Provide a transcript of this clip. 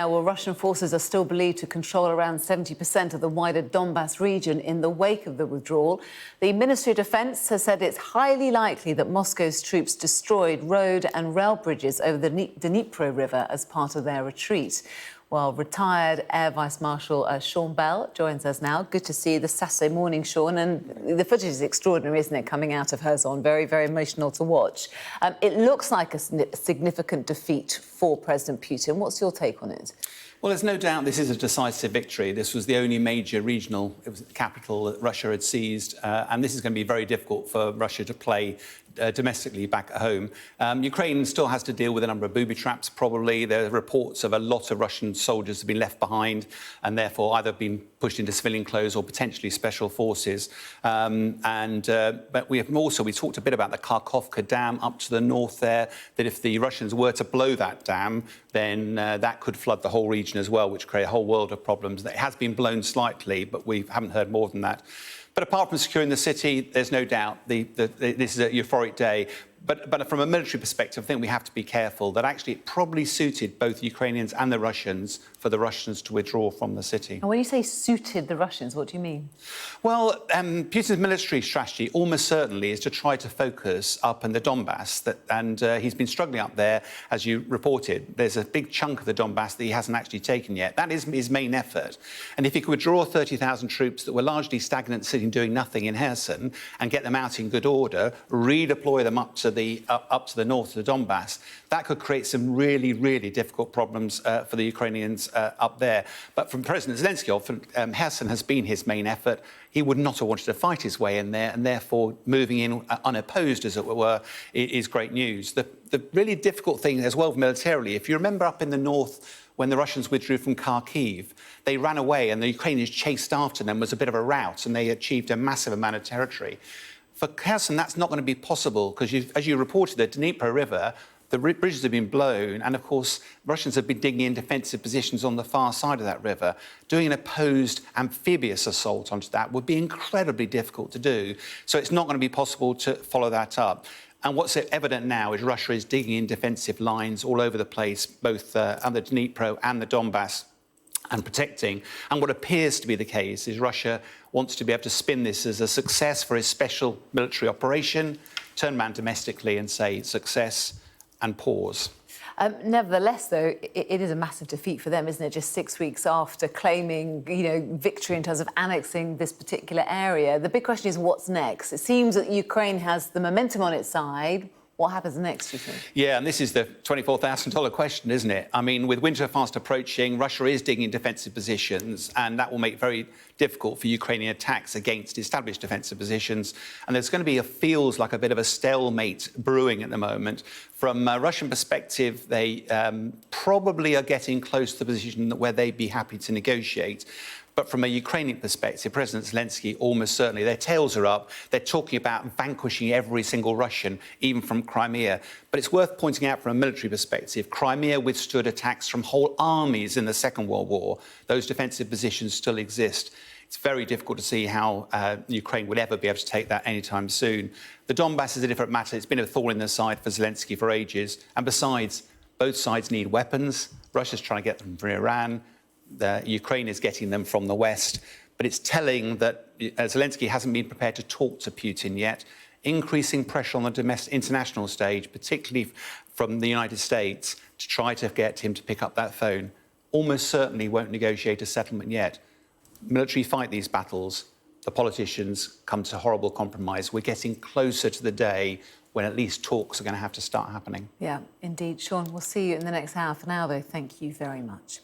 Well, Russian forces are still believed to control around 70% of the wider Donbass region in the wake of the withdrawal. The Ministry of Defence has said it's highly likely that Moscow's troops destroyed road and rail bridges over the Dnipro River as part of their retreat. Well, retired Air Vice Marshal Sean Bell joins us now. Good to see you this Saturday morning, Sean. And the footage is extraordinary, isn't it, coming out of Kherson? Very, very emotional to watch. It looks like a significant defeat for President Putin. What's your take on it? Well, there's no doubt this is a decisive victory. This was the only major regional capital that Russia had seized, and this is going to be very difficult for Russia to play domestically back at home. Ukraine still has to deal with a number of booby traps, probably. There are reports of a lot of Russian soldiers have been left behind and therefore either been pushed into civilian clothes or potentially special forces. But we talked a bit about the Kharkovka Dam up to the north there, that if the Russians were to blow that dam, then that could flood the whole region as well, which create a whole world of problems. It has been blown slightly, but we haven't heard more than that. But apart from securing the city, there's no doubt this is a euphoric day. But from a military perspective, I think we have to be careful that actually it probably suited both the Ukrainians and the Russians for the Russians to withdraw from the city. And when you say suited the Russians, what do you mean? Well, Putin's military strategy almost certainly is to try to focus up in the Donbass, and he's been struggling up there, as you reported. There's a big chunk of the Donbass that he hasn't actually taken yet. That is his main effort. And if he could withdraw 30,000 troops that were largely stagnant, sitting doing nothing in Kherson, and get them out in good order, redeploy them up to the north of the Donbass, that could create some really, really difficult problems for the Ukrainians up there. But from President Zelensky, Kherson has been his main effort. He would not have wanted to fight his way in there, and therefore moving in unopposed, as it were, is great news. The really difficult thing as well militarily, if you remember up in the north, when the Russians withdrew from Kharkiv, they ran away and the Ukrainians chased after them. It was a bit of a rout, and they achieved a massive amount of territory. For Kherson, that's not going to be possible because, as you reported, the Dnipro River, the bridges have been blown, and of course, Russians have been digging in defensive positions on the far side of that river. Doing an opposed amphibious assault onto that would be incredibly difficult to do. So it's not going to be possible to follow that up. And what's evident now is Russia is digging in defensive lines all over the place, both on the Dnipro and the Donbass, and protecting. And what appears to be the case is Russia wants to be able to spin this as a success for his special military operation, turn around domestically and say success and pause. Nevertheless, though, it is a massive defeat for them, isn't it? Just 6 weeks after claiming, victory in terms of annexing this particular area. The big question is what's next? It seems that Ukraine has the momentum on its side. What happens next, do you think? Yeah, and this is the $24,000 question, isn't it? I mean, with winter fast approaching, Russia is digging in defensive positions, and that will make it very difficult for Ukrainian attacks against established defensive positions. And there's going to be feels like a bit of a stalemate brewing at the moment. From a Russian perspective, they probably are getting close to the position where they'd be happy to negotiate. But from a Ukrainian perspective, President Zelensky, almost certainly, their tails are up. They're talking about vanquishing every single Russian, even from Crimea. But it's worth pointing out from a military perspective, Crimea withstood attacks from whole armies in the Second World War. Those defensive positions still exist. It's very difficult to see how Ukraine would ever be able to take that anytime soon. The Donbass is a different matter. It's been a thorn in the side for Zelensky for ages. And besides, both sides need weapons. Russia's trying to get them from Iran. Ukraine is getting them from the West. But it's telling that Zelensky hasn't been prepared to talk to Putin yet. Increasing pressure on the international stage, particularly from the United States, to try to get him to pick up that phone. Almost certainly won't negotiate a settlement yet. Military fight these battles. The politicians come to horrible compromise. We're getting closer to the day when at least talks are going to have to start happening. Yeah, indeed. Sean, we'll see you in the next hour. For now, though, thank you very much.